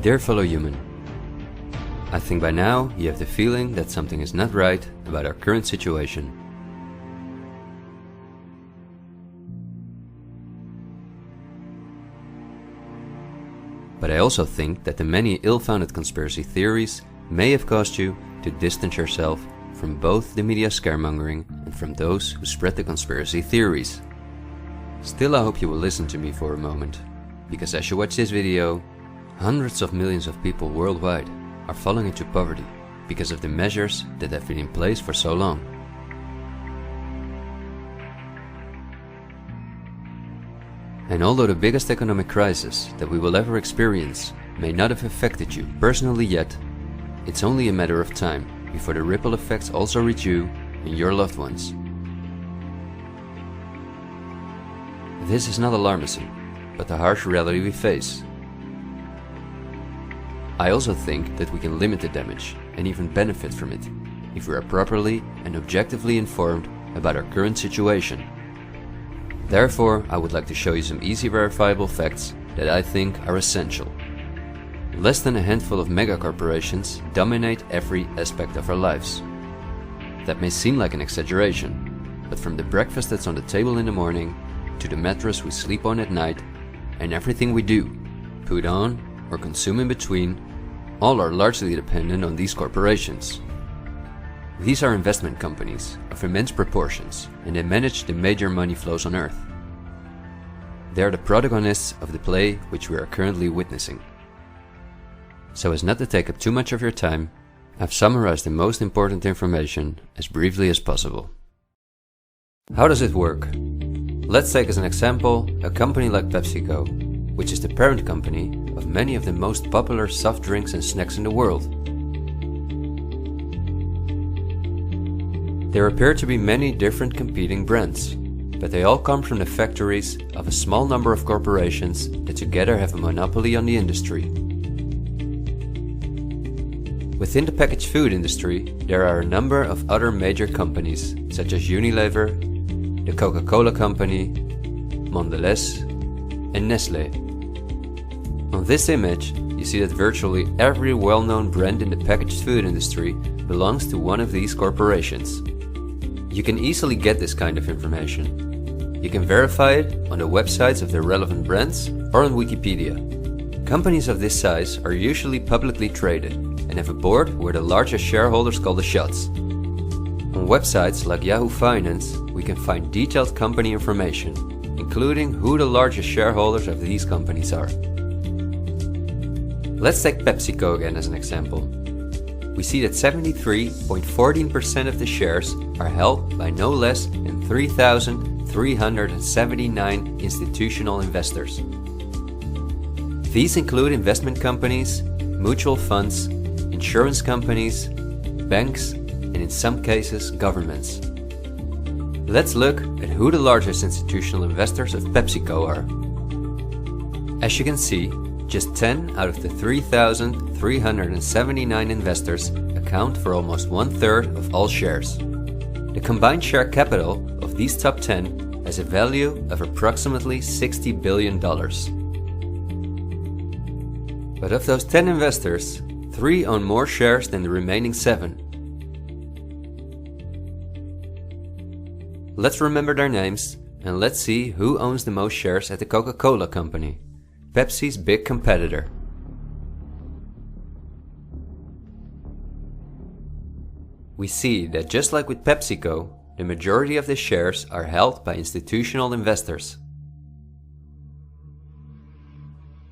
Dear fellow human, I think by now you have the feeling that something is not right about our current situation. But I also think that the many ill-founded conspiracy theories may have caused you to distance yourself from both the media scaremongering and from those who spread the conspiracy theories. Still, I hope you will listen to me for a moment, because as you watch this video, hundreds of millions of people worldwide are falling into poverty because of the measures that have been in place for so long. And although the biggest economic crisis that we will ever experience may not have affected you personally yet, it's only a matter of time before the ripple effects also reach you and your loved ones. This is not alarmism, but the harsh reality we face. I also think that we can limit the damage and even benefit from it if we are properly and objectively informed about our current situation. Therefore, I would like to show you some easy verifiable facts that I think are essential. Less than a handful of mega corporations dominate every aspect of our lives. That may seem like an exaggeration, but from the breakfast that's on the table in the morning, to the mattress we sleep on at night, and everything we do, put on, or consume in between, all are largely dependent on these corporations. These are investment companies of immense proportions, and they manage the major money flows on Earth. They are the protagonists of the play which we are currently witnessing. So as not to take up too much of your time, I've summarized the most important information as briefly as possible. How does it work? Let's take as an example a company like PepsiCo, which is the parent company of many of the most popular soft drinks and snacks in the world. There appear to be many different competing brands, but they all come from the factories of a small number of corporations that together have a monopoly on the industry. Within the packaged food industry, there are a number of other major companies, such as Unilever, the Coca-Cola Company, Mondelez, and Nestlé. On this image, you see that virtually every well-known brand in the packaged food industry belongs to one of these corporations. You can easily get this kind of information. You can verify it on the websites of the relevant brands or on Wikipedia. Companies of this size are usually publicly traded and have a board where the largest shareholders call the shots. On websites like Yahoo Finance, we can find detailed company information, including who the largest shareholders of these companies are. Let's take PepsiCo again as an example. We see that 73.14% of the shares are held by no less than 3,379 institutional investors. These include investment companies, mutual funds, insurance companies, banks, and in some cases governments. Let's look at who the largest institutional investors of PepsiCo are. As you can see, just 10 out of the 3,379 investors account for almost 1/3 of all shares. The combined share capital of these top 10 has a value of approximately $60 billion. But of those 10 investors, 3 own more shares than the remaining 7. Let's remember their names and let's see who owns the most shares at the Coca-Cola Company, Pepsi's big competitor. We see that just like with PepsiCo, the majority of the shares are held by institutional investors.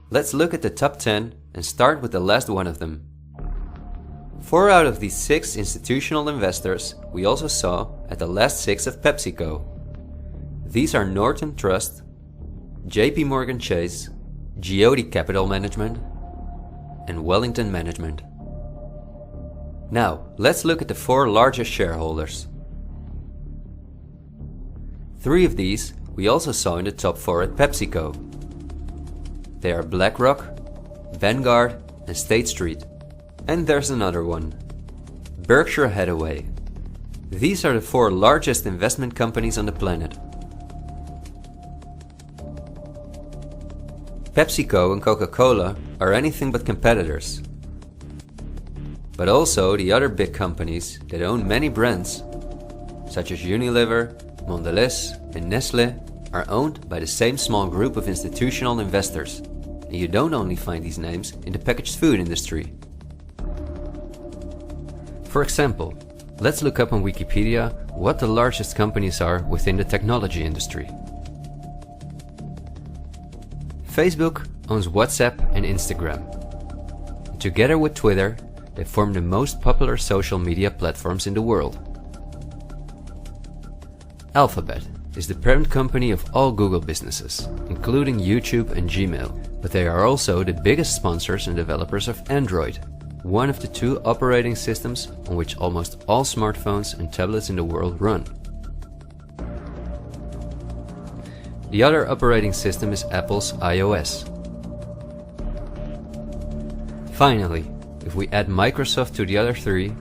Let's look at the top 10 and start with the last one of them. 4 out of these 6 institutional investors we also saw at the last 6 of PepsiCo. These are Norton Trust, JP Morgan Chase, Geody Capital Management, and Wellington Management. Now, let's look at the 4 largest shareholders. 3 of these we also saw in the top 4 at PepsiCo. They are BlackRock, Vanguard, and State Street. And there's another one, Berkshire Hathaway. These are the 4 largest investment companies on the planet. PepsiCo and Coca-Cola are anything but competitors. But also the other big companies that own many brands, such as Unilever, Mondelez and Nestlé, are owned by the same small group of institutional investors. And you don't only find these names in the packaged food industry. For example, let's look up on Wikipedia what the largest companies are within the technology industry. Facebook owns WhatsApp and Instagram. Together with Twitter, they form the most popular social media platforms in the world. Alphabet is the parent company of all Google businesses, including YouTube and Gmail, but they are also the biggest sponsors and developers of Android, one of the two operating systems on which almost all smartphones and tablets in the world run. The other operating system is Apple's iOS. Finally, if we add Microsoft to the other three,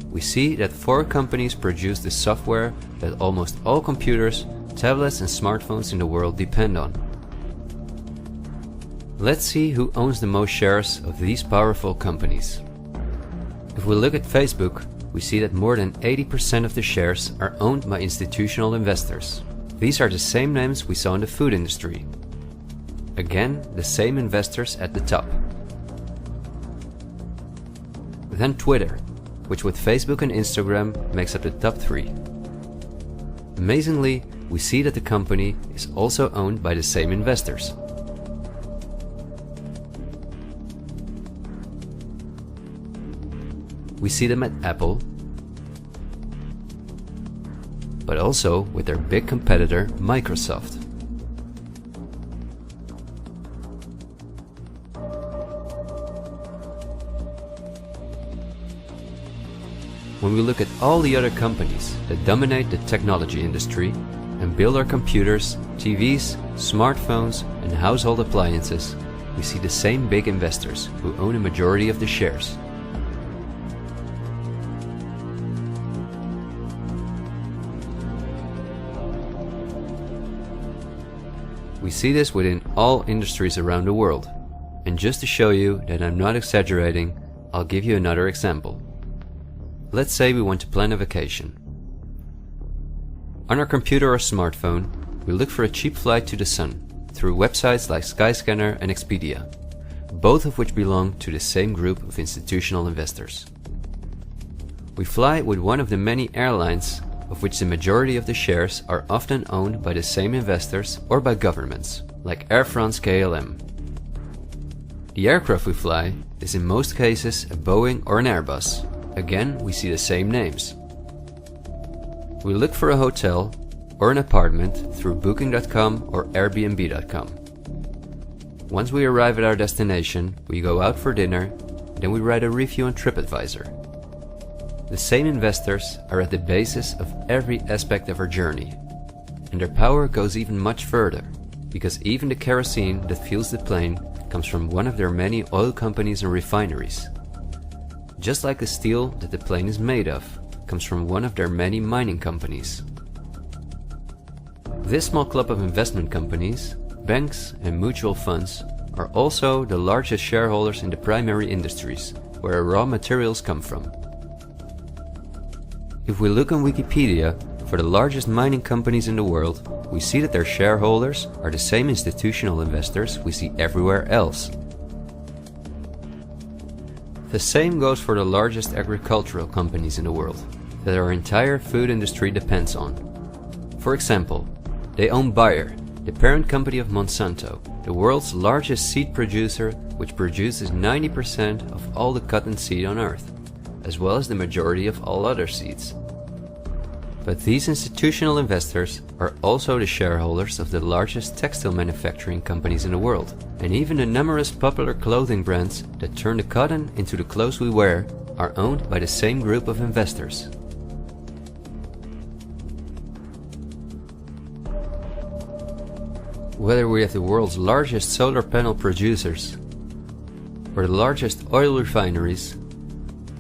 we see that 4 companies produce the software that almost all computers, tablets and smartphones in the world depend on. Let's see who owns the most shares of these powerful companies. If we look at Facebook, we see that more than 80% of the shares are owned by institutional investors. These are the same names we saw in the food industry. Again, the same investors at the top. Then Twitter, which with Facebook and Instagram makes up the top 3. Amazingly, we see that the company is also owned by the same investors. We see them at Apple, but also with their big competitor Microsoft. When we look at all the other companies that dominate the technology industry and build our computers, TVs, smartphones and household appliances, we see the same big investors who own a majority of the shares. We see this within all industries around the world. And just to show you that I'm not exaggerating, I'll give you another example. Let's say we want to plan a vacation. On our computer or smartphone, we look for a cheap flight to the sun through websites like Skyscanner and Expedia, both of which belong to the same group of institutional investors. We fly with one of the many airlines, of which the majority of the shares are often owned by the same investors or by governments, like Air France-KLM. The aircraft we fly is in most cases a Boeing or an Airbus. Again, we see the same names. We look for a hotel or an apartment through Booking.com or Airbnb.com. Once we arrive at our destination, we go out for dinner, then we write a review on TripAdvisor. The same investors are at the basis of every aspect of our journey, and their power goes even much further, because even the kerosene that fuels the plane comes from one of their many oil companies and refineries. Just like the steel that the plane is made of comes from one of their many mining companies. This small club of investment companies, banks and mutual funds are also the largest shareholders in the primary industries, where our raw materials come from. If we look on Wikipedia for the largest mining companies in the world, we see that their shareholders are the same institutional investors we see everywhere else. The same goes for the largest agricultural companies in the world, that our entire food industry depends on. For example, they own Bayer, the parent company of Monsanto, the world's largest seed producer, which produces 90% of all the cotton seed on Earth, as well as the majority of all other seeds. But these institutional investors are also the shareholders of the largest textile manufacturing companies in the world, and even the numerous popular clothing brands that turn the cotton into the clothes we wear are owned by the same group of investors. Whether we have the world's largest solar panel producers or the largest oil refineries,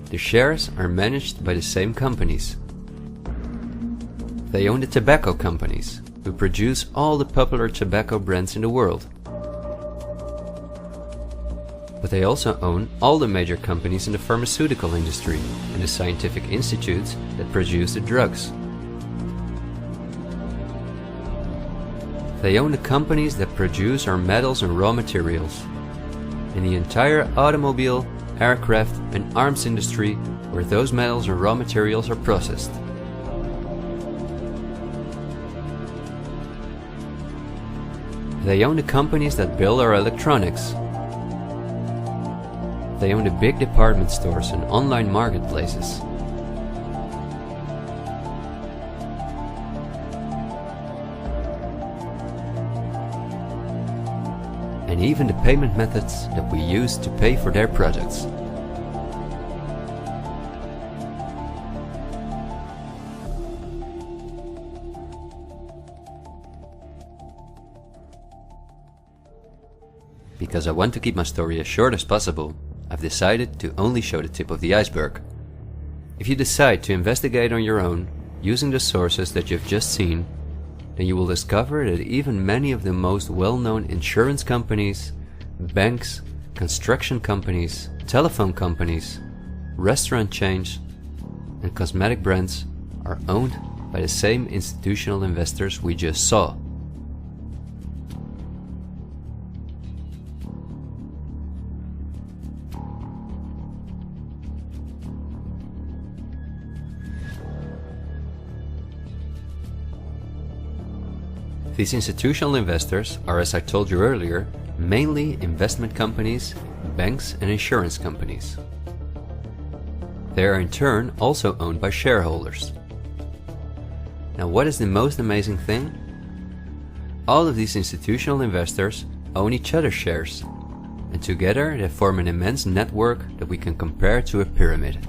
the shares are managed by the same companies. They own the tobacco companies, who produce all the popular tobacco brands in the world. But they also own all the major companies in the pharmaceutical industry and the scientific institutes that produce the drugs. They own the companies that produce our metals and raw materials, and the entire automobile, aircraft and arms industry where those metals and raw materials are processed. They own the companies that build our electronics. They own the big department stores and online marketplaces. And even the payment methods that we use to pay for their products. Because I want to keep my story as short as possible, I've decided to only show the tip of the iceberg. If you decide to investigate on your own, using the sources that you've just seen, then you will discover that even many of the most well-known insurance companies, banks, construction companies, telephone companies, restaurant chains, and cosmetic brands are owned by the same institutional investors we just saw. These institutional investors are, as I told you earlier, mainly investment companies, banks and insurance companies. They are in turn also owned by shareholders. Now, what is the most amazing thing? All of these institutional investors own each other's shares, and together they form an immense network that we can compare to a pyramid.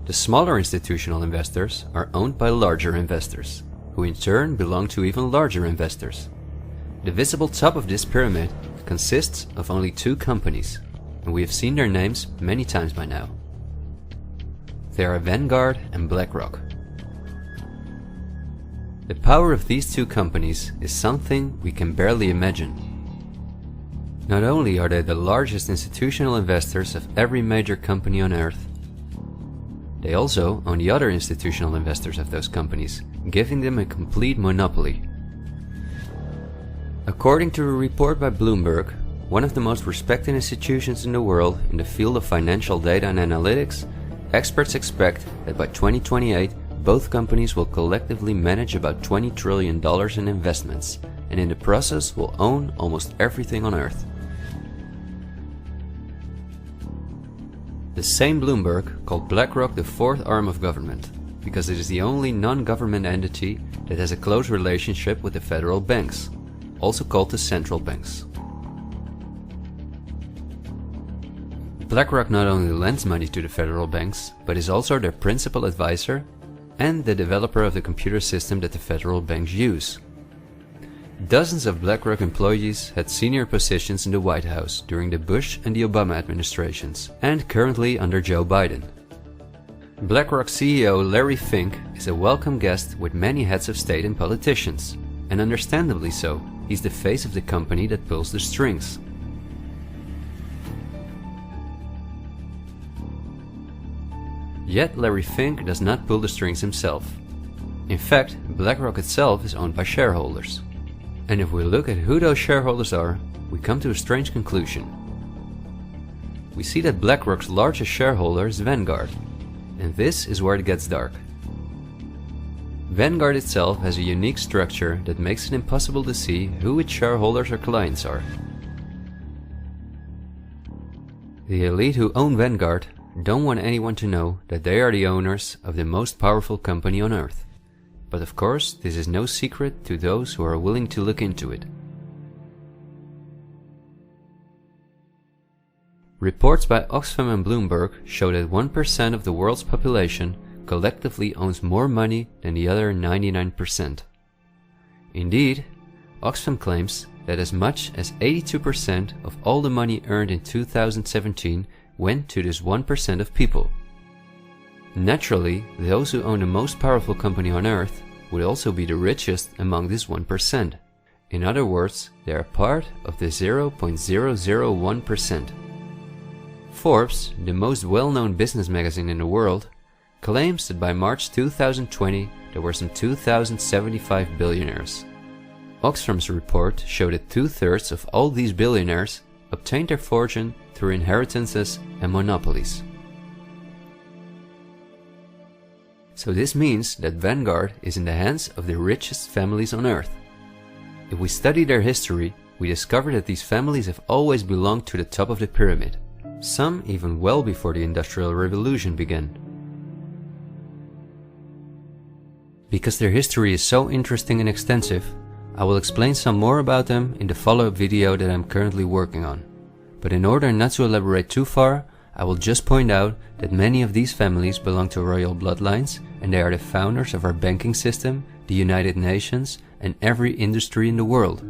The smaller institutional investors are owned by larger investors, who in turn belong to even larger investors. The visible top of this pyramid consists of only two companies, and we have seen their names many times by now. They are Vanguard and BlackRock. The power of these two companies is something we can barely imagine. Not only are they the largest institutional investors of every major company on Earth, they also own the other institutional investors of those companies, giving them a complete monopoly. According to a report by Bloomberg, one of the most respected institutions in the world in the field of financial data and analytics, experts expect that by 2028 both companies will collectively manage about $20 trillion in investments, and in the process will own almost everything on Earth. The same Bloomberg called BlackRock the fourth arm of government, because it is the only non-government entity that has a close relationship with the federal banks, also called the central banks. BlackRock not only lends money to the federal banks, but is also their principal advisor and the developer of the computer system that the federal banks use. Dozens of BlackRock employees had senior positions in the White House during the Bush and the Obama administrations, and currently under Joe Biden. BlackRock CEO Larry Fink is a welcome guest with many heads of state and politicians, and understandably so. He's the face of the company that pulls the strings. Yet Larry Fink does not pull the strings himself. In fact, BlackRock itself is owned by shareholders. And if we look at who those shareholders are, we come to a strange conclusion. We see that BlackRock's largest shareholder is Vanguard, and this is where it gets dark. Vanguard itself has a unique structure that makes it impossible to see who its shareholders or clients are. The elite who own Vanguard don't want anyone to know that they are the owners of the most powerful company on Earth. But of course, this is no secret to those who are willing to look into it. Reports by Oxfam and Bloomberg show that 1% of the world's population collectively owns more money than the other 99%. Indeed, Oxfam claims that as much as 82% of all the money earned in 2017 went to this 1% of people. Naturally, those who own the most powerful company on Earth would also be the richest among this 1%. In other words, they are part of the 0.001%. Forbes, the most well-known business magazine in the world, claims that by March 2020 there were some 2,075 billionaires. Oxfam's report showed that 2/3 of all these billionaires obtained their fortune through inheritances and monopolies. So this means that Vanguard is in the hands of the richest families on earth. If we study their history, we discover that these families have always belonged to the top of the pyramid, some even well before the Industrial Revolution began. Because their history is so interesting and extensive, I will explain some more about them in the follow-up video that I'm currently working on. But in order not to elaborate too far, I will just point out that many of these families belong to royal bloodlines, and they are the founders of our banking system, the United Nations, and every industry in the world.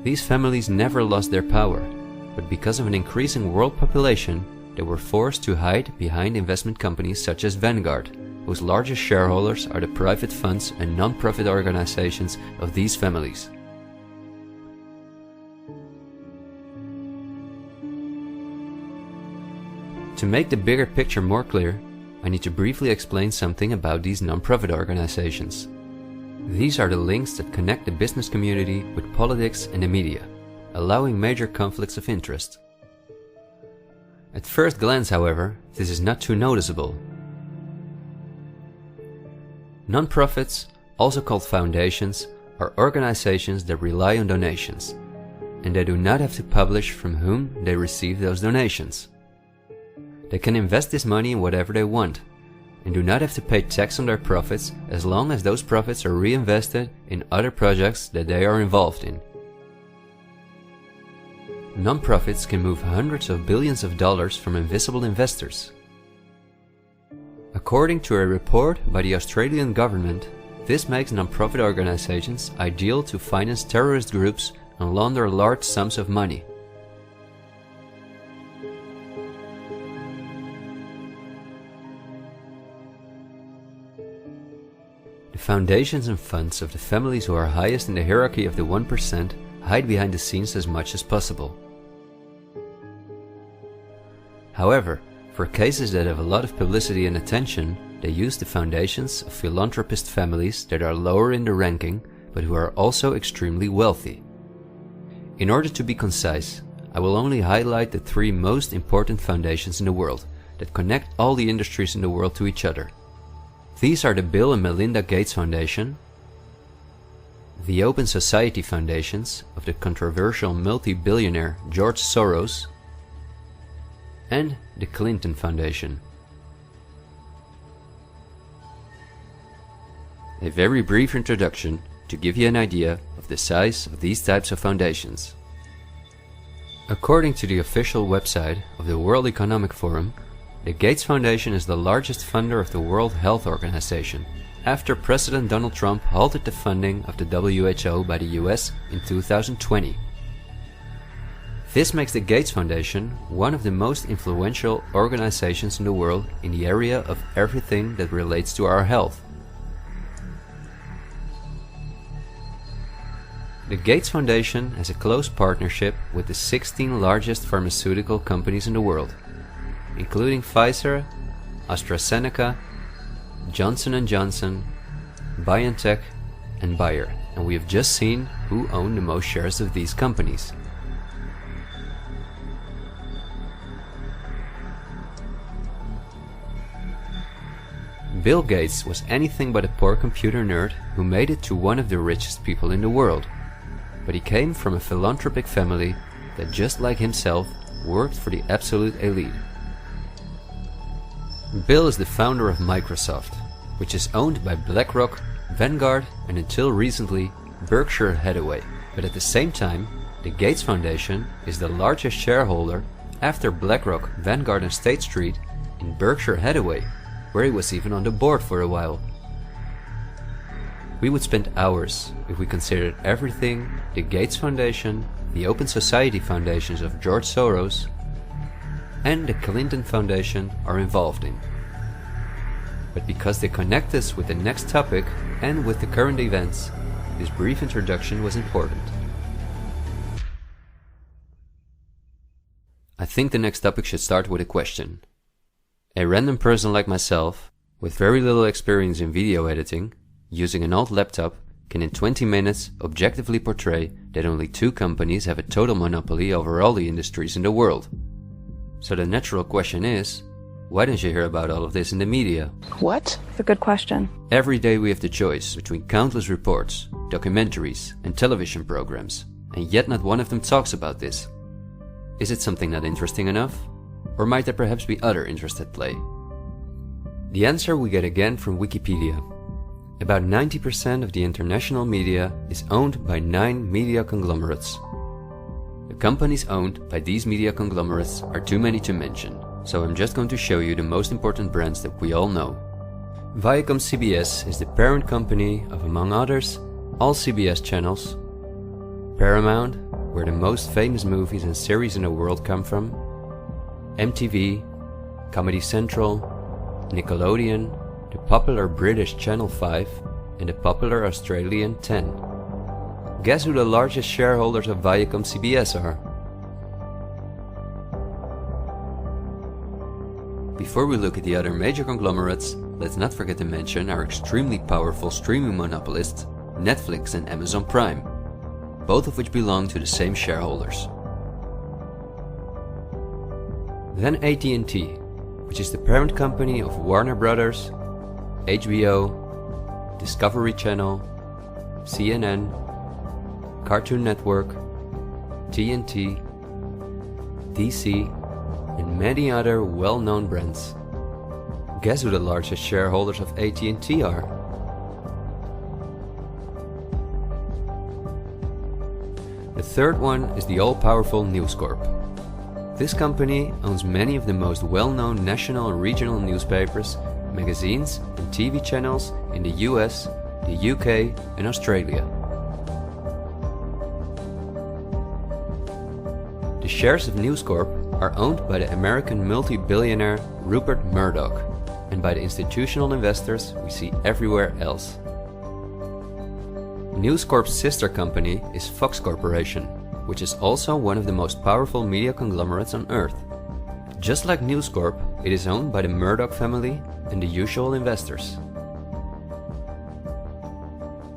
These families never lost their power, but because of an increasing world population, they were forced to hide behind investment companies such as Vanguard, whose largest shareholders are the private funds and non-profit organizations of these families. To make the bigger picture more clear, I need to briefly explain something about these non-profit organizations. These are the links that connect the business community with politics and the media, allowing major conflicts of interest. At first glance, however, this is not too noticeable. Non-profits, also called foundations, are organizations that rely on donations, and they do not have to publish from whom they receive those donations. They can invest this money in whatever they want, and do not have to pay tax on their profits as long as those profits are reinvested in other projects that they are involved in. Non-profits can move hundreds of billions of dollars from invisible investors. According to a report by the Australian government, this makes non-profit organizations ideal to finance terrorist groups and launder large sums of money. The foundations and funds of the families who are highest in the hierarchy of the 1% hide behind the scenes as much as possible. However, for cases that have a lot of publicity and attention, they use the foundations of philanthropist families that are lower in the ranking, but who are also extremely wealthy. In order to be concise, I will only highlight the 3 most important foundations in the world that connect all the industries in the world to each other. These are the Bill and Melinda Gates Foundation, the Open Society Foundations of the controversial multi-billionaire George Soros, and the Clinton Foundation. A very brief introduction to give you an idea of the size of these types of foundations. According to the official website of the World Economic Forum, the Gates Foundation is the largest funder of the World Health Organization, after President Donald Trump halted the funding of the WHO by the US in 2020. This makes the Gates Foundation one of the most influential organizations in the world in the area of everything that relates to our health. The Gates Foundation has a close partnership with the 16 largest pharmaceutical companies in the world, including Pfizer, AstraZeneca, Johnson & Johnson, BioNTech, and Bayer, and we have just seen who own the most shares of these companies. Bill Gates was anything but a poor computer nerd who made it to one of the richest people in the world, but he came from a philanthropic family that, just like himself, worked for the absolute elite. Bill is the founder of Microsoft, which is owned by BlackRock, Vanguard, and until recently Berkshire Hathaway. But at the same time, the Gates Foundation is the largest shareholder after BlackRock, Vanguard and State Street in Berkshire Hathaway, where he was even on the board for a while. We would spend hours if we considered everything the Gates Foundation, the Open Society Foundations of George Soros, and the Clinton Foundation are involved in. But because they connect us with the next topic and with the current events, this brief introduction was important. I think the next topic should start with a question. A random person like myself, with very little experience in video editing, using an old laptop, can in 20 minutes objectively portray that only 2 companies have a total monopoly over all the industries in the world. So the natural question is, why don't you hear about all of this in the media? What? It's a good question. Every day we have the choice between countless reports, documentaries and television programs, and yet not one of them talks about this. Is it something not interesting enough? Or might there perhaps be other interests at play? The answer we get again from Wikipedia. About 90% of the international media is owned by 9 media conglomerates. The companies owned by these media conglomerates are too many to mention, so I'm just going to show you the most important brands that we all know. Viacom CBS is the parent company of, among others, all CBS channels, Paramount, where the most famous movies and series in the world come from, MTV, Comedy Central, Nickelodeon, the popular British Channel 5 and the popular Australian 10. Guess who the largest shareholders of Viacom CBS are? Before we look at the other major conglomerates, let's not forget to mention our extremely powerful streaming monopolists, Netflix and Amazon Prime, both of which belong to the same shareholders. Then AT&T, which is the parent company of Warner Brothers, HBO, Discovery Channel, CNN, Cartoon Network, TNT, DC, and many other well-known brands. Guess who the largest shareholders of AT&T are? The third one is the all-powerful News Corp. This company owns many of the most well-known national and regional newspapers, magazines and TV channels in the US, the UK and Australia. The shares of News Corp are owned by the American multi-billionaire Rupert Murdoch and by the institutional investors we see everywhere else. News Corp's sister company is Fox Corporation, which is also one of the most powerful media conglomerates on Earth. Just like News Corp, it is owned by the Murdoch family and the usual investors.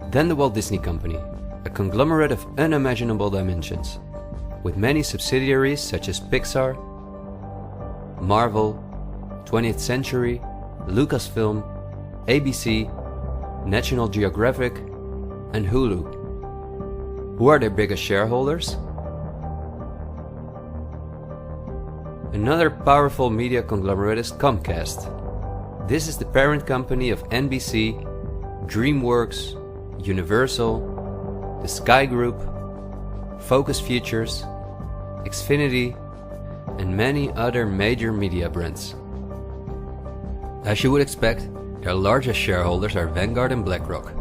Then the Walt Disney Company, a conglomerate of unimaginable dimensions, with many subsidiaries such as Pixar, Marvel, 20th Century, Lucasfilm, ABC, National Geographic, and Hulu. Who are their biggest shareholders? Another powerful media conglomerate is Comcast. This is the parent company of NBC, DreamWorks, Universal, the Sky Group, Focus Features, Xfinity, and many other major media brands. As you would expect, their largest shareholders are Vanguard and BlackRock.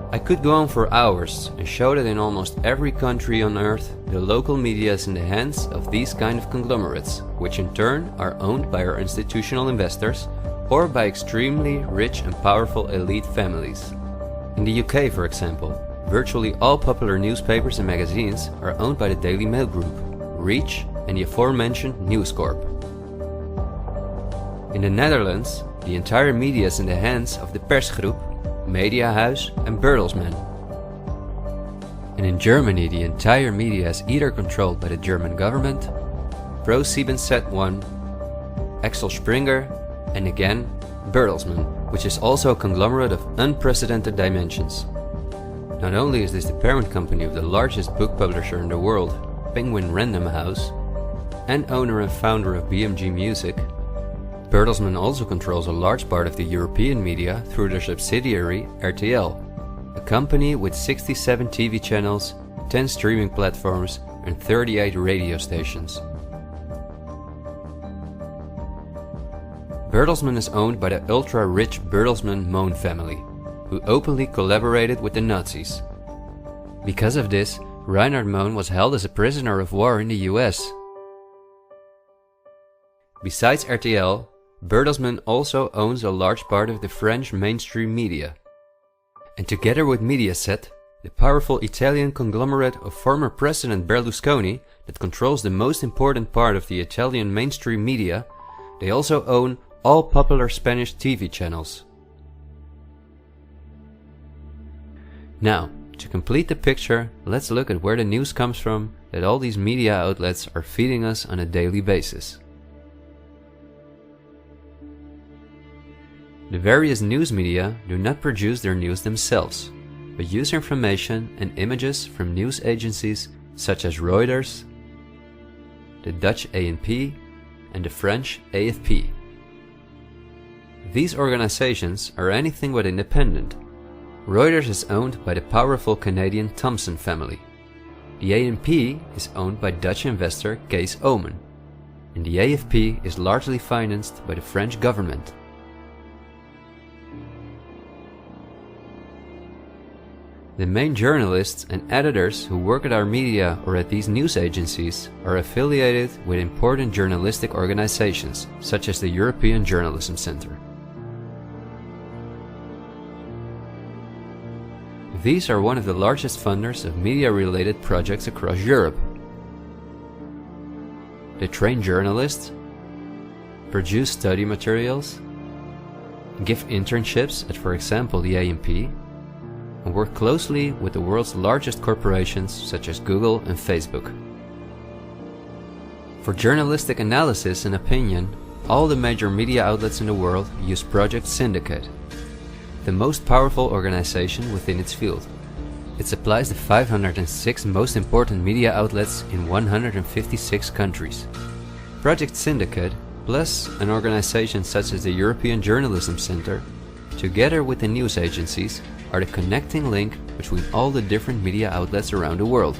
I could go on for hours and show that in almost every country on Earth, the local media is in the hands of these kind of conglomerates, which in turn are owned by our institutional investors or by extremely rich and powerful elite families. In the UK, for example, virtually all popular newspapers and magazines are owned by the Daily Mail Group, Reach, and the aforementioned News Corp. In the Netherlands, the entire media is in the hands of the Persgroep, Mediahuis and Bertelsmann. And in Germany, the entire media is either controlled by the German government, ProSiebenSat.1, Axel Springer, and again, Bertelsmann, which is also a conglomerate of unprecedented dimensions. Not only is this the parent company of the largest book publisher in the world, Penguin Random House, and owner and founder of BMG Music, Bertelsmann also controls a large part of the European media through their subsidiary RTL, a company with 67 TV channels, 10 streaming platforms and 38 radio stations. Bertelsmann is owned by the ultra-rich Bertelsmann-Mohn family, who openly collaborated with the Nazis. Because of this, Reinhard Mohn was held as a prisoner of war in the US. Besides RTL, Bertelsmann also owns a large part of the French mainstream media. And together with Mediaset, the powerful Italian conglomerate of former President Berlusconi that controls the most important part of the Italian mainstream media, they also own all popular Spanish TV channels. Now, to complete the picture, let's look at where the news comes from that all these media outlets are feeding us on a daily basis. The various news media do not produce their news themselves, but use information and images from news agencies such as Reuters, the Dutch ANP, and the French AFP. These organizations are anything but independent. Reuters is owned by the powerful Canadian Thomson family. The ANP is owned by Dutch investor Kees Omen, and the AFP is largely financed by the French government. The main journalists and editors who work at our media or at these news agencies are affiliated with important journalistic organizations, such as the European Journalism Centre. These are one of the largest funders of media-related projects across Europe. They train journalists, produce study materials, give internships at, for example, the ANP, and work closely with the world's largest corporations such as Google and Facebook. For journalistic analysis and opinion, all the major media outlets in the world use Project Syndicate, the most powerful organization within its field. It supplies the 506 most important media outlets in 156 countries. Project Syndicate, plus an organization such as the European Journalism Centre, together with the news agencies, are the connecting link between all the different media outlets around the world.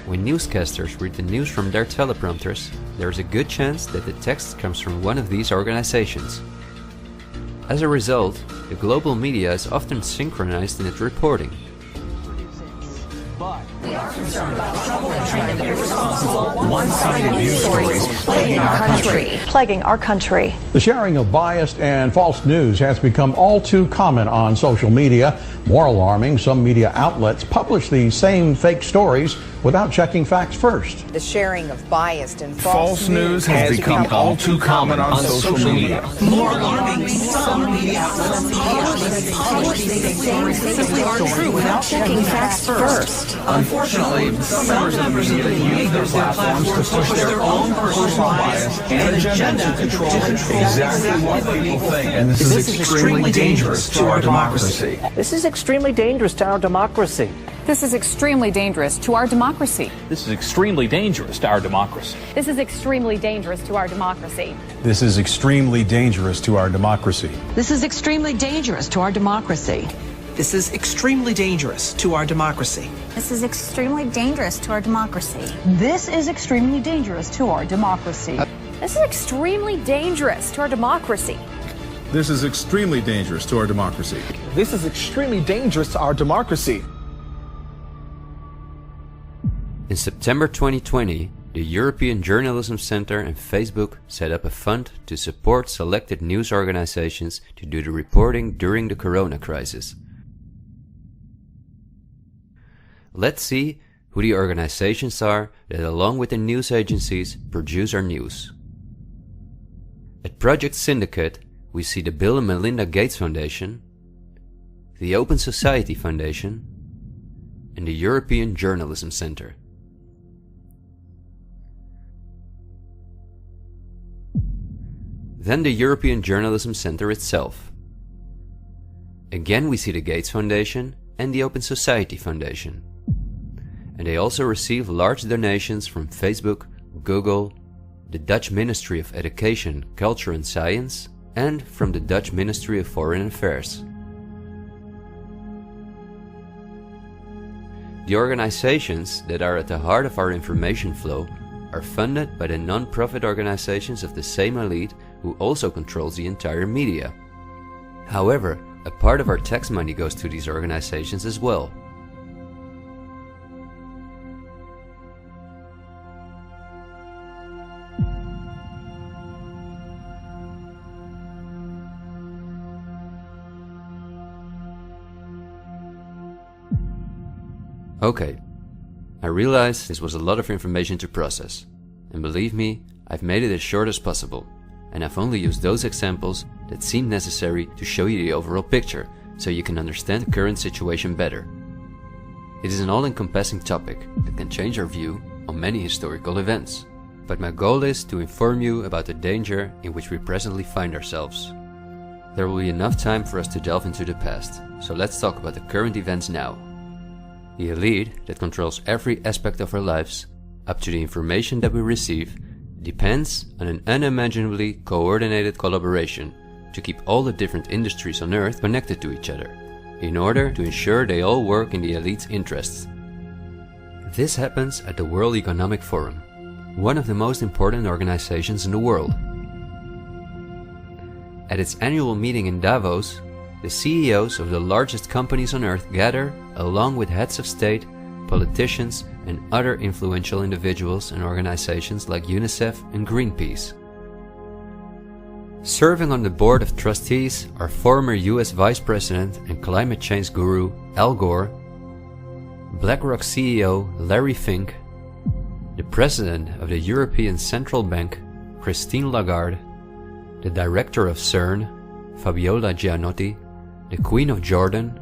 When newscasters read the news from their teleprompters, there is a good chance that the text comes from one of these organizations. As a result, the global media is often synchronized in its reporting. We are concerned about trouble and trend of irresponsible, one-sided news stories Plaguing our country. The sharing of biased and false news has become all too common on social media. More alarming, some media outlets publish these same fake stories without checking facts first. The sharing of biased and false news has become all too common on social media. More alarming, some media outlets publish these things simply aren't true without checking facts first. Unfortunately, some members of the media use their platforms to push their own personal bias and agenda to control exactly what people think. And this is extremely dangerous to our democracy. This is extremely dangerous to our democracy. This is extremely dangerous to our democracy. This is extremely dangerous to our democracy. This is extremely dangerous to our democracy. This is extremely dangerous to our democracy. This is extremely dangerous to our democracy. This is extremely dangerous to our democracy. This is extremely dangerous to our democracy. This is extremely dangerous to our democracy. This is extremely dangerous to our democracy. This is extremely dangerous to our democracy. This is extremely dangerous to our democracy. In September 2020, the European Journalism Centre and Facebook set up a fund to support selected news organizations to do the reporting during the corona crisis. Let's see who the organizations are that, along with the news agencies, produce our news. At Project Syndicate, we see the Bill and Melinda Gates Foundation, the Open Society Foundation, and the European Journalism Centre. Then the European Journalism Centre itself. Again we see the Gates Foundation and the Open Society Foundation. And they also receive large donations from Facebook, Google, the Dutch Ministry of Education, Culture and Science, and from the Dutch Ministry of Foreign Affairs. The organizations that are at the heart of our information flow are funded by the non-profit organizations of the same elite who also controls the entire media. However, a part of our tax money goes to these organizations as well. Okay, I realize this was a lot of information to process, and believe me, I've made it as short as possible, and I've only used those examples that seem necessary to show you the overall picture, so you can understand the current situation better. It is an all-encompassing topic that can change our view on many historical events, but my goal is to inform you about the danger in which we presently find ourselves. There will be enough time for us to delve into the past, so let's talk about the current events now. The elite that controls every aspect of our lives, up to the information that we receive, depends on an unimaginably coordinated collaboration to keep all the different industries on Earth connected to each other, in order to ensure they all work in the elite's interests. This happens at the World Economic Forum, one of the most important organizations in the world. At its annual meeting in Davos, the CEOs of the largest companies on Earth gather along with heads of state, politicians, and other influential individuals and organizations like UNICEF and Greenpeace. Serving on the board of trustees are former US Vice President and climate change guru Al Gore, BlackRock CEO Larry Fink, the President of the European Central Bank Christine Lagarde, the Director of CERN Fabiola Gianotti, the Queen of Jordan,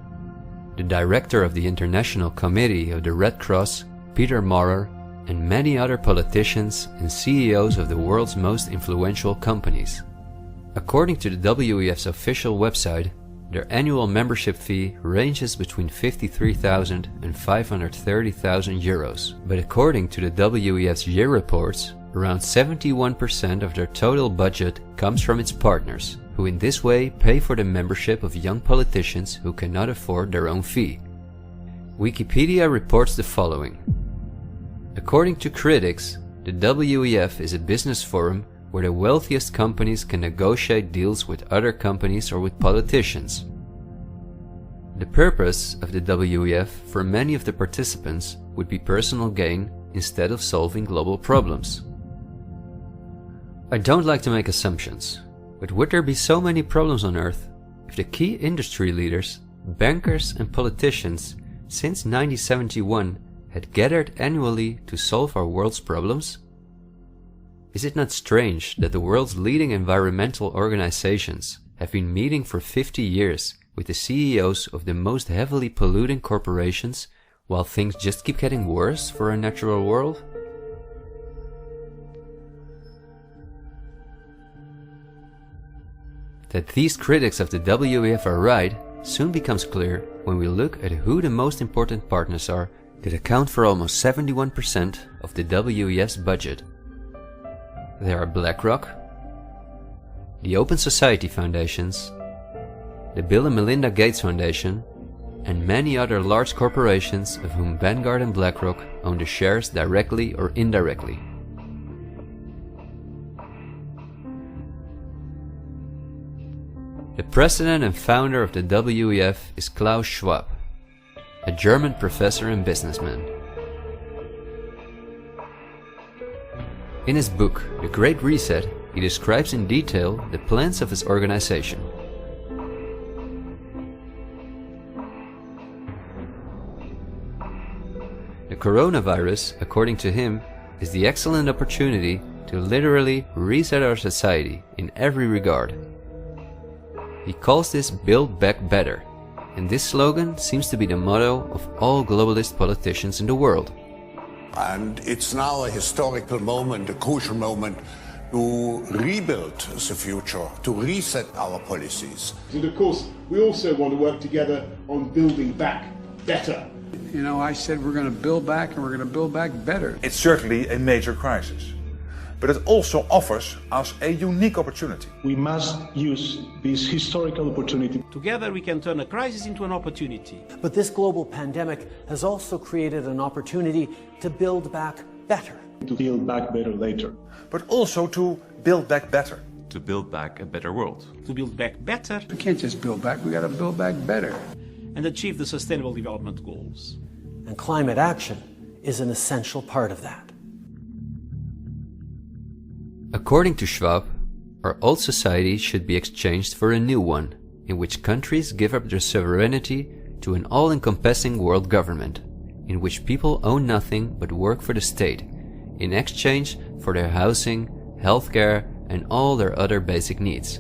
the Director of the International Committee of the Red Cross Peter Maurer, and many other politicians and CEOs of the world's most influential companies. According to the WEF's official website, their annual membership fee ranges between 53,000 and 530,000 euros. But according to the WEF's year reports, around 71% of their total budget comes from its partners, who in this way pay for the membership of young politicians who cannot afford their own fee. Wikipedia reports the following. According to critics, the WEF is a business forum where the wealthiest companies can negotiate deals with other companies or with politicians. The purpose of the WEF for many of the participants would be personal gain instead of solving global problems. I don't like to make assumptions, but would there be so many problems on Earth if the key industry leaders, bankers and politicians since 1971 had gathered annually to solve our world's problems? Is it not strange that the world's leading environmental organizations have been meeting for 50 years with the CEOs of the most heavily polluting corporations while things just keep getting worse for our natural world? That these critics of the WEF are right soon becomes clear when we look at who the most important partners are that account for almost 71% of the WEF's budget. There are BlackRock, the Open Society Foundations, the Bill and Melinda Gates Foundation, and many other large corporations of whom Vanguard and BlackRock own the shares directly or indirectly. The president and founder of the WEF is Klaus Schwab, a German professor and businessman. In his book, The Great Reset, he describes in detail the plans of his organization. The coronavirus, according to him, is the excellent opportunity to literally reset our society in every regard. He calls this Build Back Better, and this slogan seems to be the motto of all globalist politicians in the world. And it's now a historical moment, a crucial moment, to rebuild the future, to reset our policies. And of course, we also want to work together on building back better. You know, I said we're going to build back and we're going to build back better. It's certainly a major crisis, but it also offers us a unique opportunity. We must use this historical opportunity. Together we can turn a crisis into an opportunity. But this global pandemic has also created an opportunity to build back better. To build back better later. But also to build back better. To build back a better world. To build back better. We can't just build back, we got to build back better. And achieve the Sustainable Development Goals. And climate action is an essential part of that. According to Schwab, our old society should be exchanged for a new one, in which countries give up their sovereignty to an all-encompassing world government, in which people own nothing but work for the state, in exchange for their housing, healthcare, and all their other basic needs.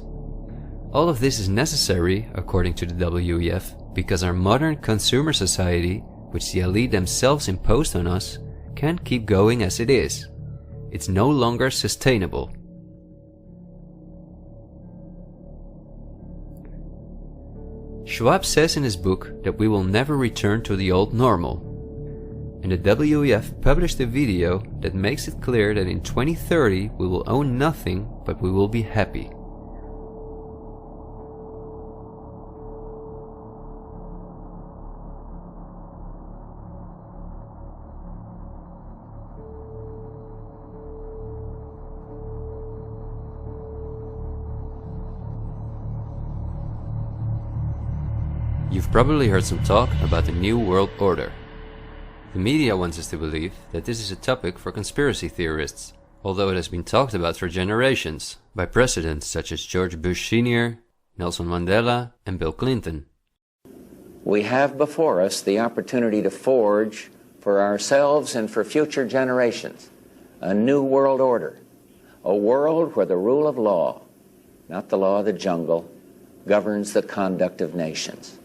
All of this is necessary, according to the WEF, because our modern consumer society, which the elite themselves imposed on us, can't keep going as it is. It's no longer sustainable. Schwab says in his book that we will never return to the old normal. And the WEF published a video that makes it clear that in 2030 we will own nothing, but we will be happy. You've probably heard some talk about the New World Order. The media wants us to believe that this is a topic for conspiracy theorists, although it has been talked about for generations by presidents such as George Bush Sr., Nelson Mandela, and Bill Clinton. We have before us the opportunity to forge for ourselves and for future generations a new world order, a world where the rule of law, not the law of the jungle, governs the conduct of nations.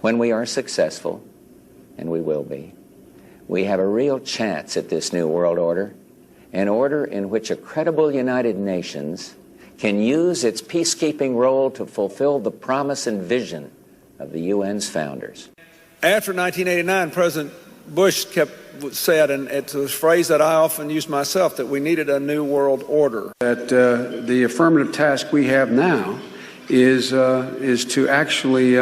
When we are successful, and we will be, we have a real chance at this new world order, an order in which a credible United Nations can use its peacekeeping role to fulfill the promise and vision of the UN's founders. After 1989, President Bush said, and it's a phrase that I often use myself, that we needed a new world order. That the affirmative task we have now is to actually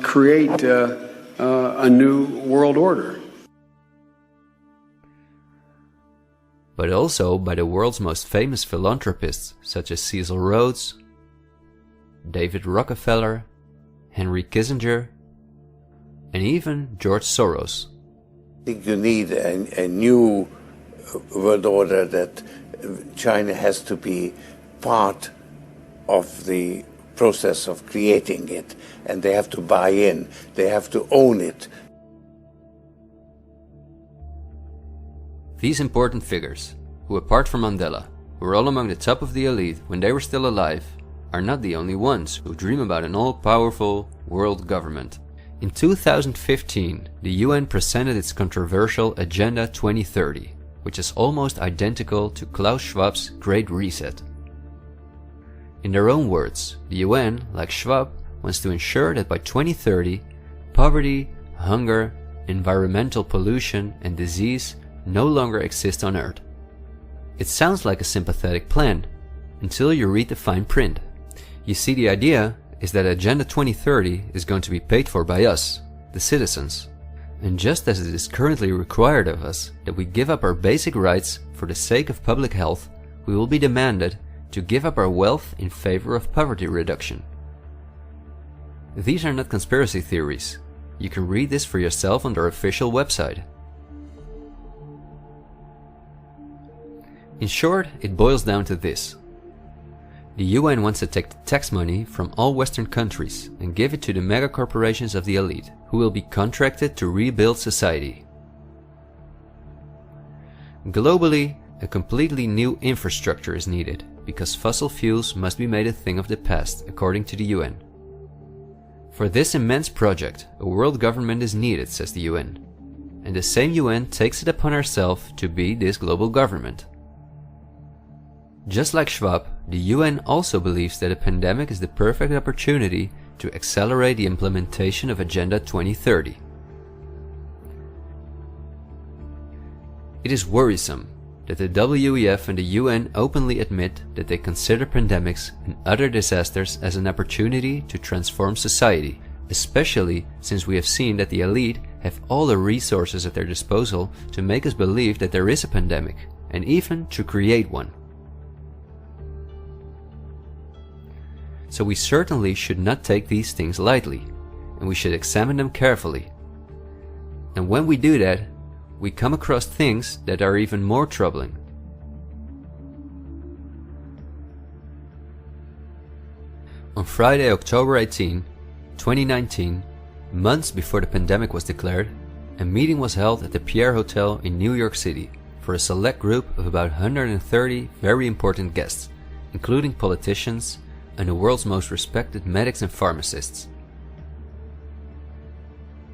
create a new world order. But also by the world's most famous philanthropists such as Cecil Rhodes, David Rockefeller, Henry Kissinger, and even George Soros. I think you need a new world order that China has to be part of the process of creating it, and they have to buy in, they have to own it. These important figures, who apart from Mandela, were all among the top of the elite when they were still alive, are not the only ones who dream about an all-powerful world government. In 2015, the UN presented its controversial Agenda 2030, which is almost identical to Klaus Schwab's Great Reset. In their own words, the UN, like Schwab, wants to ensure that by 2030, poverty, hunger, environmental pollution, and disease no longer exist on Earth. It sounds like a sympathetic plan, until you read the fine print. You see, the idea is that Agenda 2030 is going to be paid for by us, the citizens. And just as it is currently required of us that we give up our basic rights for the sake of public health, we will be demanded to give up our wealth in favor of poverty reduction. These are not conspiracy theories. You can read this for yourself on their official website. In short, it boils down to this. The UN wants to take the tax money from all Western countries and give it to the mega corporations of the elite, who will be contracted to rebuild society. Globally, a completely new infrastructure is needed, because fossil fuels must be made a thing of the past, according to the UN. For this immense project, a world government is needed, says the UN. And the same UN takes it upon herself to be this global government. Just like Schwab, the UN also believes that a pandemic is the perfect opportunity to accelerate the implementation of Agenda 2030. It is worrisome that the WEF and the UN openly admit that they consider pandemics and other disasters as an opportunity to transform society, especially since we have seen that the elite have all the resources at their disposal to make us believe that there is a pandemic, and even to create one. So we certainly should not take these things lightly, and we should examine them carefully. And when we do that, we come across things that are even more troubling. On Friday, October 18, 2019, months before the pandemic was declared, a meeting was held at the Pierre Hotel in New York City for a select group of about 130 very important guests, including politicians and the world's most respected medics and pharmacists.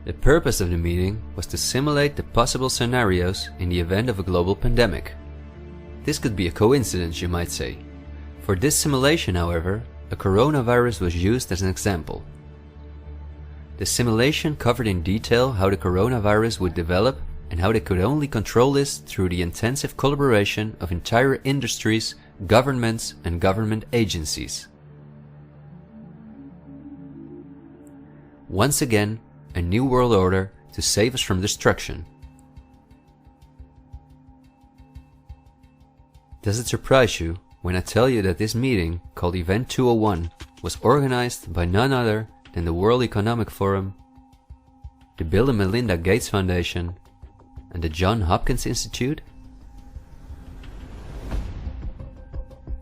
The purpose of the meeting was to simulate the possible scenarios in the event of a global pandemic. This could be a coincidence, you might say. For this simulation, however, a coronavirus was used as an example. The simulation covered in detail how the coronavirus would develop and how they could only control this through the intensive collaboration of entire industries, governments, and government agencies. Once again, a new world order to save us from destruction. Does it surprise you when I tell you that this meeting, called Event 201, was organized by none other than the World Economic Forum, the Bill and Melinda Gates Foundation, and the Johns Hopkins Institute?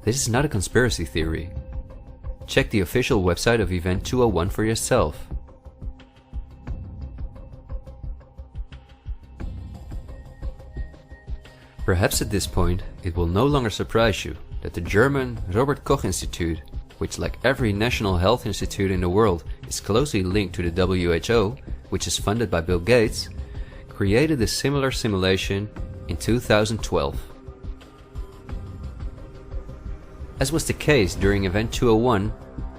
This is not a conspiracy theory. Check the official website of Event 201 for yourself. Perhaps at this point it will no longer surprise you that the German Robert Koch Institute, which like every national health institute in the world is closely linked to the WHO, which is funded by Bill Gates, created a similar simulation in 2012. As was the case during Event 201,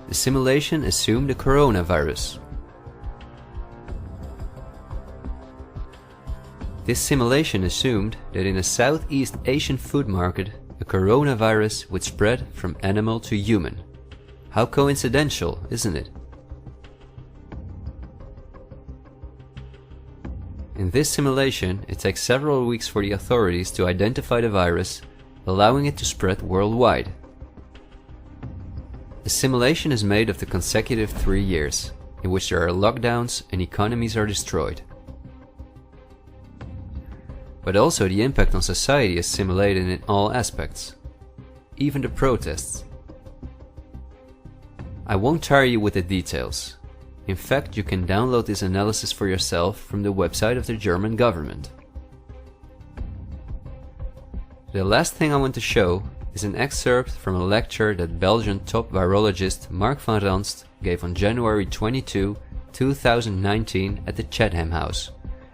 the simulation assumed the coronavirus. This simulation assumed that in a Southeast Asian food market, a coronavirus would spread from animal to human. How coincidental, isn't it? In this simulation, it takes several weeks for the authorities to identify the virus, allowing it to spread worldwide. The simulation is made of the consecutive 3 years, in which there are lockdowns and economies are destroyed. But also the impact on society is simulated in all aspects, even the protests. I won't tire you with the details. In fact, you can download this analysis for yourself from the website of the German government. The last thing I want to show is an excerpt from a lecture that Belgian top virologist Mark van Ranst gave on January 22, 2019 at the Chatham House,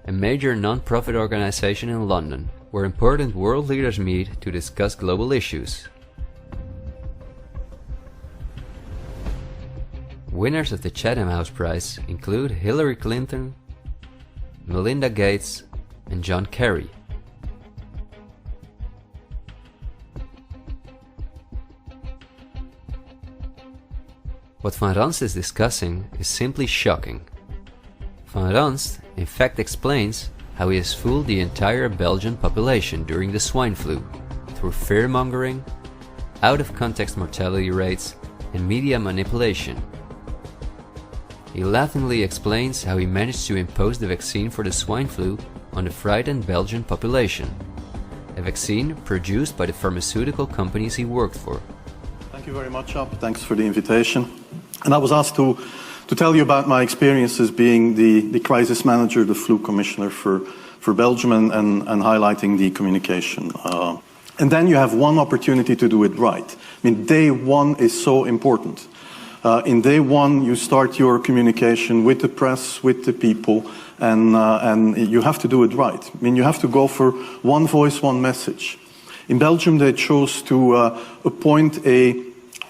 a major non-profit organization in London, where important world leaders meet to discuss global issues. Winners of the Chatham House Prize include Hillary Clinton, Melinda Gates, and John Kerry. What Van Ranst is discussing is simply shocking. Van Ranst in fact explains how he has fooled the entire Belgian population during the swine flu through fear-mongering, out-of-context mortality rates, and media manipulation. He laughingly explains how he managed to impose the vaccine for the swine flu on the frightened Belgian population, a vaccine produced by the pharmaceutical companies he worked for. Thank you very much, Ab. Thanks for the invitation. And I was asked to tell you about my experiences being the crisis manager, the flu commissioner for Belgium, and highlighting the communication. And then you have one opportunity to do it right. I mean, day one is so important. In day one, you start your communication with the press, with the people, and you have to do it right. I mean, you have to go for one voice, one message. In Belgium, they chose to appoint a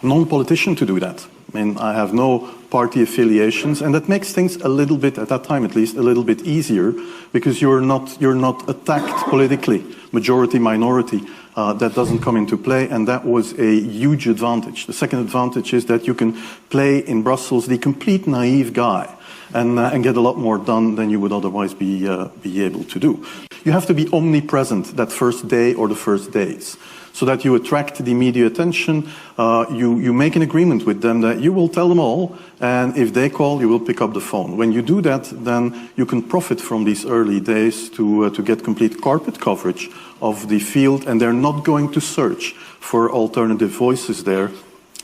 non-politician to do that. I mean, I have no party affiliations, and that makes things a little bit, at that time at least, a little bit easier, because you're not attacked politically, majority, minority. That doesn't come into play, and that was a huge advantage. The second advantage is that you can play in Brussels the complete naive guy and get a lot more done than you would otherwise be able to do. You have to be omnipresent that first day or the first days, so that you attract the media attention. You make an agreement with them that you will tell them all, and if they call, you will pick up the phone. When you do that, then you can profit from these early days to get complete carpet coverage of the field, and they're not going to search for alternative voices there.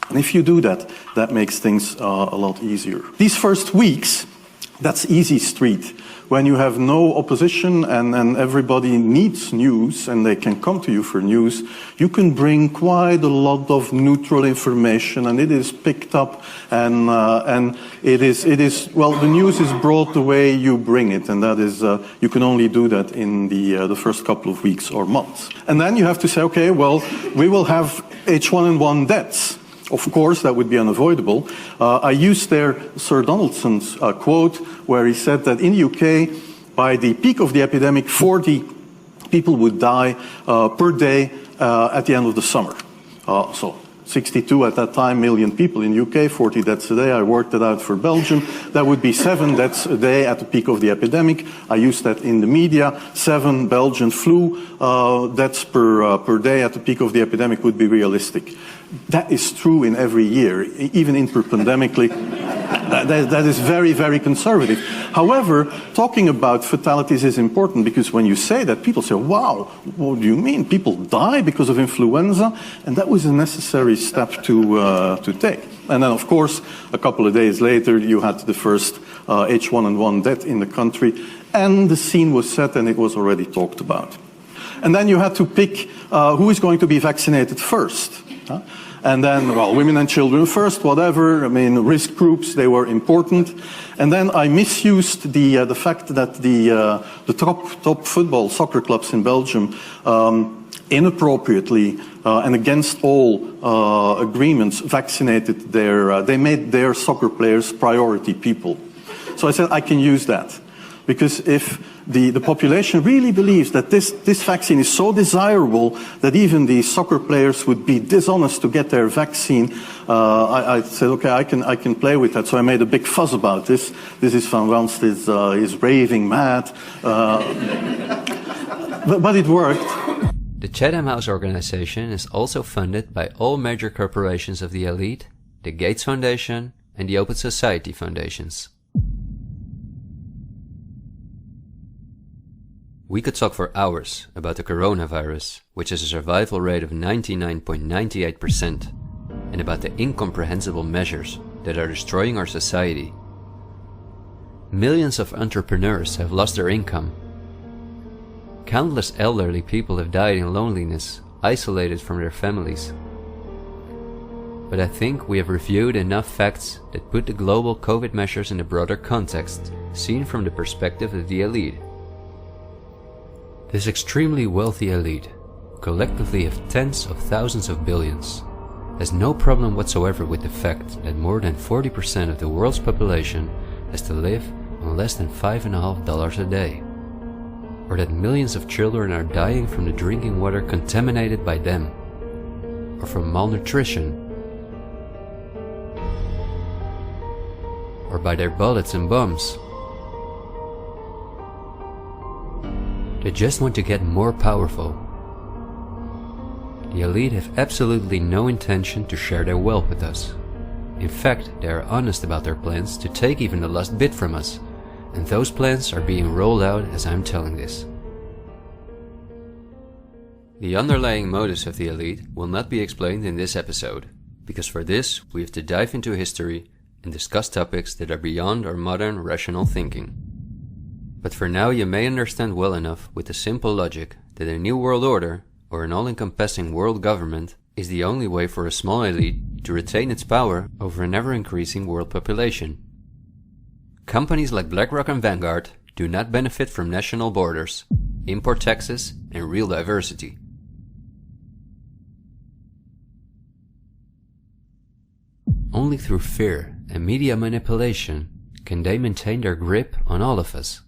And if you do that, that makes things a lot easier. These first weeks That's easy street. When you have no opposition and everybody needs news and they can come to you for news, you can bring quite a lot of neutral information, and it is picked up, and it is well, the news is brought the way you bring it, and that is you can only do that in the first couple of weeks or months. And then you have to say, okay, well, we will have H1N1 deaths. Of course, that would be unavoidable. I used there Sir Donaldson's quote, where he said that in the UK, by the peak of the epidemic, 40 people would die per day at the end of the summer. So 62 at that time million people in the UK, 40 deaths a day. I worked it out for Belgium. That would be 7 deaths a day at the peak of the epidemic. I used that in the media. 7 Belgian flu deaths per day at the peak of the epidemic would be realistic. That is true in every year, even interpandemically. That is very, very conservative. However, talking about fatalities is important, because when you say that, people say, wow, what do you mean? People die because of influenza? And that was a necessary step to take. And then, of course, a couple of days later, you had the first H1N1 death in the country, and the scene was set and it was already talked about. And then you had to pick who is going to be vaccinated first. And then, well, women and children first, whatever. I mean, risk groups, they were important. And then I misused the fact that the top football soccer clubs in Belgium inappropriately and against all agreements vaccinated they made their soccer players priority people. So I said I can use that. Because if the population really believes that this vaccine is so desirable that even the soccer players would be dishonest to get their vaccine, I said, okay, I can play with that. So I made a big fuss about this. This is Van Ranst is raving mad. But it worked. The Chatham House organization is also funded by all major corporations of the elite, the Gates Foundation and the Open Society Foundations. We could talk for hours about the coronavirus, which has a survival rate of 99.98%, and about the incomprehensible measures that are destroying our society. Millions of entrepreneurs have lost their income. Countless elderly people have died in loneliness, isolated from their families. But I think we have reviewed enough facts that put the global COVID measures in a broader context, seen from the perspective of the elite. This extremely wealthy elite, collectively of tens of thousands of billions, has no problem whatsoever with the fact that more than 40% of the world's population has to live on less than $5.50 a day, or that millions of children are dying from the drinking water contaminated by them, or from malnutrition, or by their bullets and bombs. They just want to get more powerful. The elite have absolutely no intention to share their wealth with us. In fact, they are honest about their plans to take even the last bit from us, and those plans are being rolled out as I'm telling this. The underlying motives of the elite will not be explained in this episode, because for this we have to dive into history and discuss topics that are beyond our modern rational thinking. But for now you may understand well enough with the simple logic that a new world order, or an all-encompassing world government, is the only way for a small elite to retain its power over an ever-increasing world population. Companies like BlackRock and Vanguard do not benefit from national borders, import taxes, and real diversity. Only through fear and media manipulation can they maintain their grip on all of us.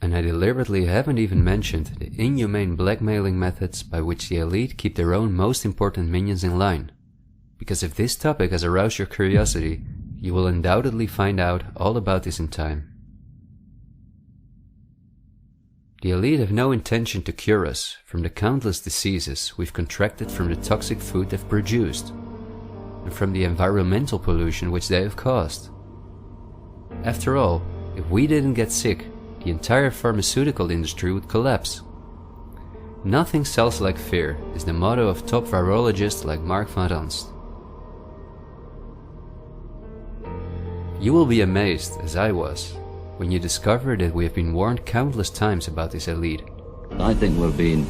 And I deliberately haven't even mentioned the inhumane blackmailing methods by which the elite keep their own most important minions in line. Because if this topic has aroused your curiosity, you will undoubtedly find out all about this in time. The elite have no intention to cure us from the countless diseases we've contracted from the toxic food they've produced, and from the environmental pollution which they have caused. After all, if we didn't get sick, the entire pharmaceutical industry would collapse. Nothing sells like fear is the motto of top virologists like Mark Van Ranst. You will be amazed, as I was, when you discover that we have been warned countless times about this elite. I think we're being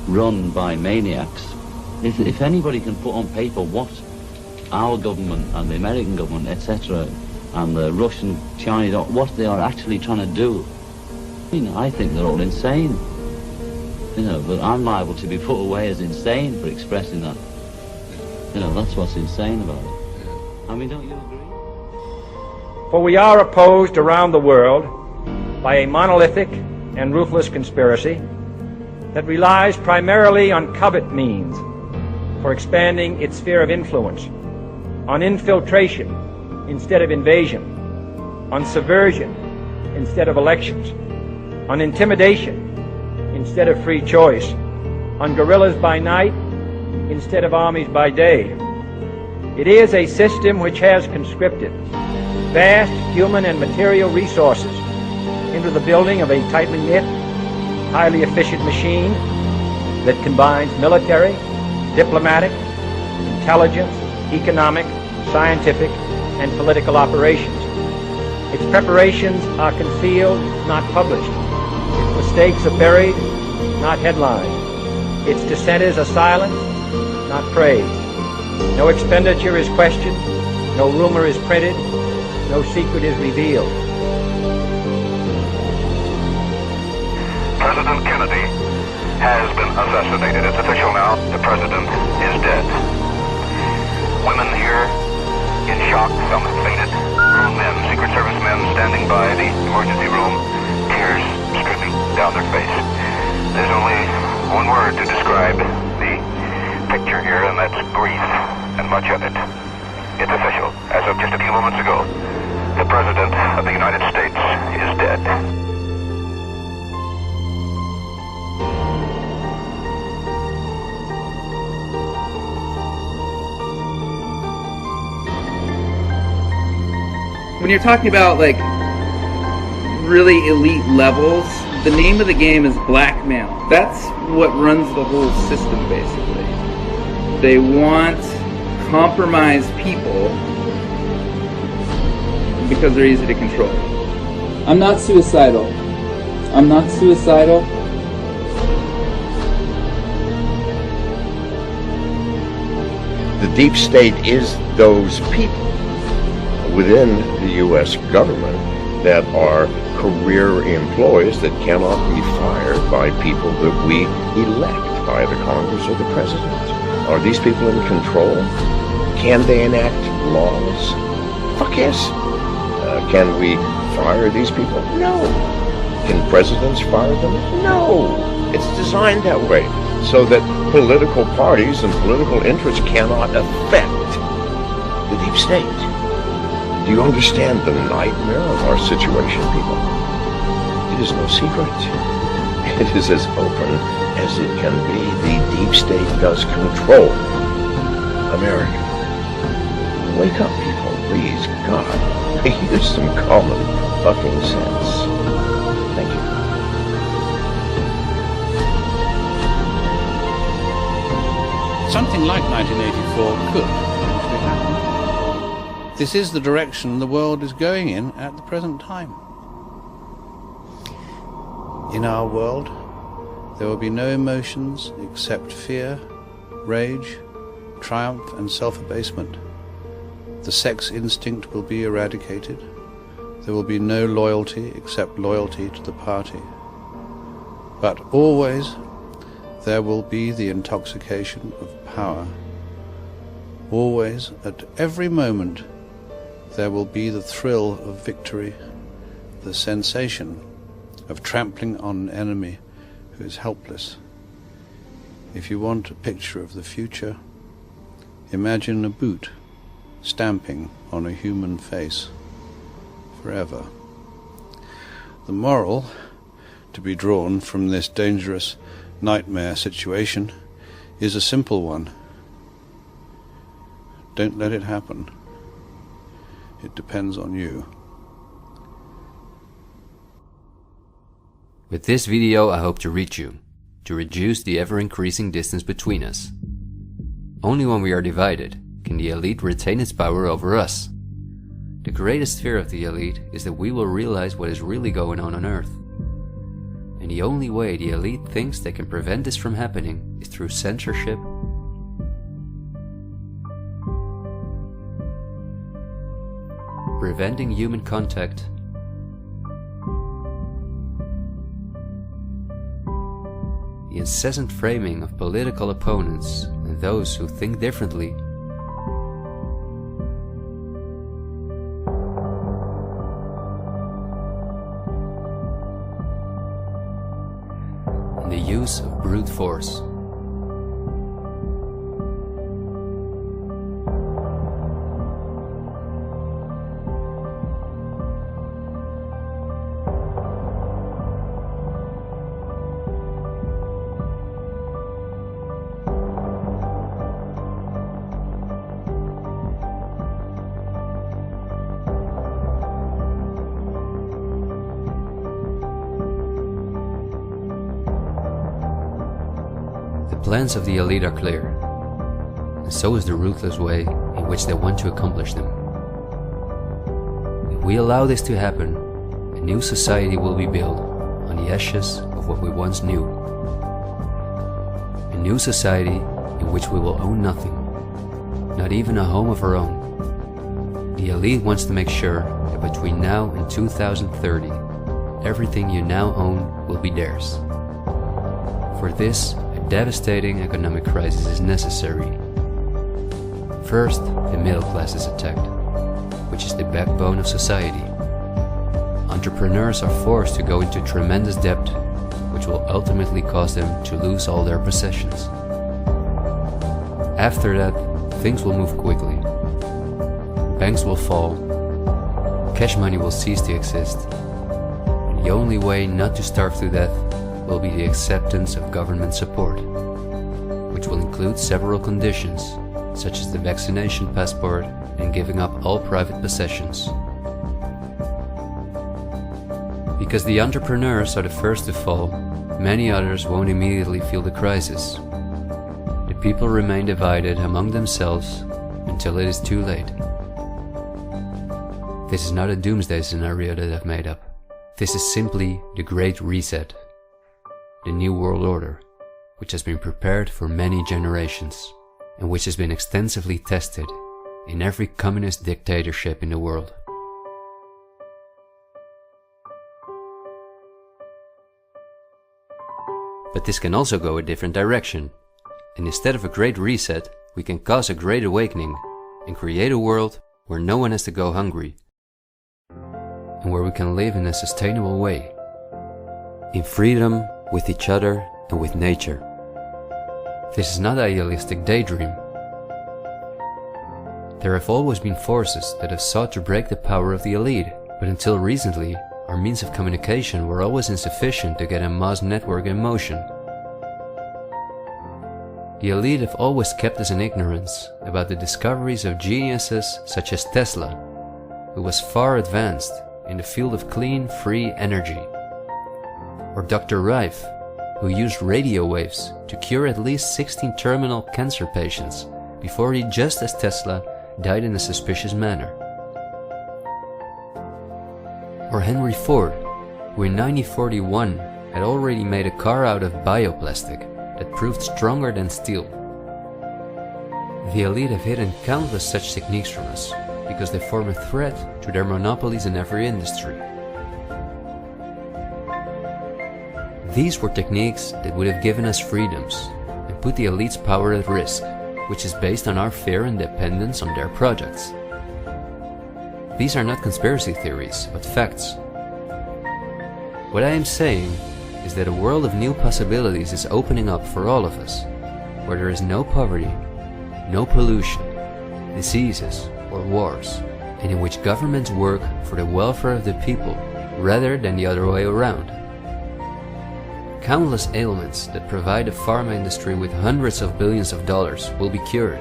run by maniacs. If anybody can put on paper what our government and the American government, etc., and the Russian, Chinese, what they are actually trying to do, I think they're all insane. But I'm liable to be put away as insane for expressing that. That's what's insane about it. I mean, don't you agree? For we are opposed around the world by a monolithic and ruthless conspiracy that relies primarily on covert means for expanding its sphere of influence, on infiltration instead of invasion, on subversion instead of elections, on intimidation instead of free choice, on guerrillas by night instead of armies by day. It is a system which has conscripted vast human and material resources into the building of a tightly knit, highly efficient machine that combines military, diplomatic, intelligence, economic, scientific, and political operations. Its preparations are concealed, not published. Its mistakes are buried, not headlined. Its dissenters are silenced, not praised. No expenditure is questioned, no rumor is printed, no secret is revealed. President Kennedy has been assassinated. It's official now. The president is dead. Women here in shock, some have fainted. Grown men, Secret Service men standing by the emergency room, tears streaming down their face. There's only one word to describe the picture here, and that's grief, and much of it. It's official. As of just a few moments ago, the President of the United States is dead. When you're talking about like really elite levels, the name of the game is blackmail. That's what runs the whole system, basically. They want compromised people because they're easy to control. I'm not suicidal. I'm not suicidal. The deep state is those people within the U.S. government that are career employees that cannot be fired by people that we elect by the Congress or the President. Are these people in control? Can they enact laws? Fuck yes. Can we fire these people? No. Can presidents fire them? No. It's designed that way so that political parties and political interests cannot affect the deep state. Do you understand the nightmare of our situation, people? It is no secret. It is as open as it can be. The deep state does control America. Wake up, people, please, God. Use some common fucking sense. Thank you. Something like 1984 could actually happen. This is the direction the world is going in at the present time. In our world, there will be no emotions except fear, rage, triumph, and self-abasement. The sex instinct will be eradicated. There will be no loyalty except loyalty to the party. But always there will be the intoxication of power. Always, at every moment, there will be the thrill of victory, the sensation of trampling on an enemy who is helpless. If you want a picture of the future, imagine a boot stamping on a human face forever. The moral to be drawn from this dangerous nightmare situation is a simple one. Don't let it happen. It depends on you. With this video, I hope to reach you, to reduce the ever-increasing distance between us. Only when we are divided can the elite retain its power over us. The greatest fear of the elite is that we will realize what is really going on Earth. And the only way the elite thinks they can prevent this from happening is through censorship, preventing human contact, the incessant framing of political opponents and those who think differently, and the use of brute force. The plans of the elite are clear, and so is the ruthless way in which they want to accomplish them. If we allow this to happen, a new society will be built on the ashes of what we once knew. A new society in which we will own nothing, not even a home of our own. The elite wants to make sure that between now and 2030, everything you now own will be theirs. For this, a devastating economic crisis is necessary. First, the middle class is attacked, which is the backbone of society. Entrepreneurs are forced to go into tremendous debt, which will ultimately cause them to lose all their possessions. After that, things will move quickly. Banks will fall, cash money will cease to exist, and the only way not to starve to death will be the acceptance of government support, which will include several conditions, such as the vaccination passport and giving up all private possessions. Because the entrepreneurs are the first to fall, many others won't immediately feel the crisis. The people remain divided among themselves until it is too late. This is not a doomsday scenario that I've made up. This is simply the Great Reset, the New World Order, which has been prepared for many generations and which has been extensively tested in every communist dictatorship in the world. But this can also go a different direction, and instead of a great reset, we can cause a great awakening and create a world where no one has to go hungry, and where we can live in a sustainable way, in freedom with each other and with nature. This is not an idealistic daydream. There have always been forces that have sought to break the power of the elite, but until recently, our means of communication were always insufficient to get a mass network in motion. The elite have always kept us in ignorance about the discoveries of geniuses such as Tesla, who was far advanced in the field of clean, free energy, or Dr. Rife, who used radio waves to cure at least 16 terminal cancer patients before he, just as Tesla, died in a suspicious manner. Or Henry Ford, who in 1941 had already made a car out of bioplastic that proved stronger than steel. The elite have hidden countless such techniques from us because they form a threat to their monopolies in every industry. These were techniques that would have given us freedoms and put the elite's power at risk, which is based on our fear and dependence on their projects. These are not conspiracy theories, but facts. What I am saying is that a world of new possibilities is opening up for all of us, where there is no poverty, no pollution, diseases, or wars, and in which governments work for the welfare of the people rather than the other way around. Countless ailments that provide the pharma industry with hundreds of billions of dollars will be cured.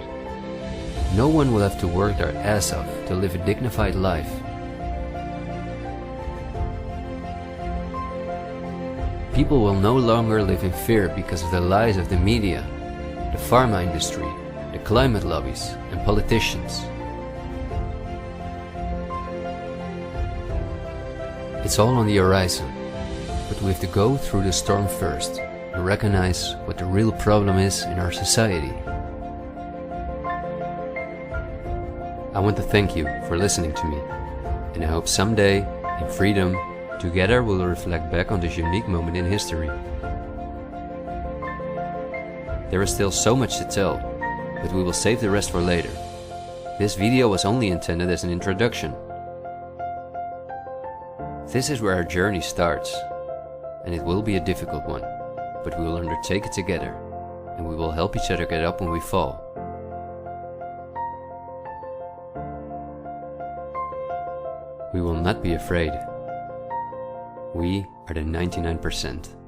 No one will have to work their ass off to live a dignified life. People will no longer live in fear because of the lies of the media, the pharma industry, the climate lobbies, and politicians. It's all on the horizon, but we have to go through the storm first and recognize what the real problem is in our society. I want to thank you for listening to me, and I hope someday, in freedom, together we'll reflect back on this unique moment in history. There is still so much to tell, but we will save the rest for later. This video was only intended as an introduction. This is where our journey starts, and it will be a difficult one, but we will undertake it together, and we will help each other get up when we fall. We will not be afraid. We are the 99%.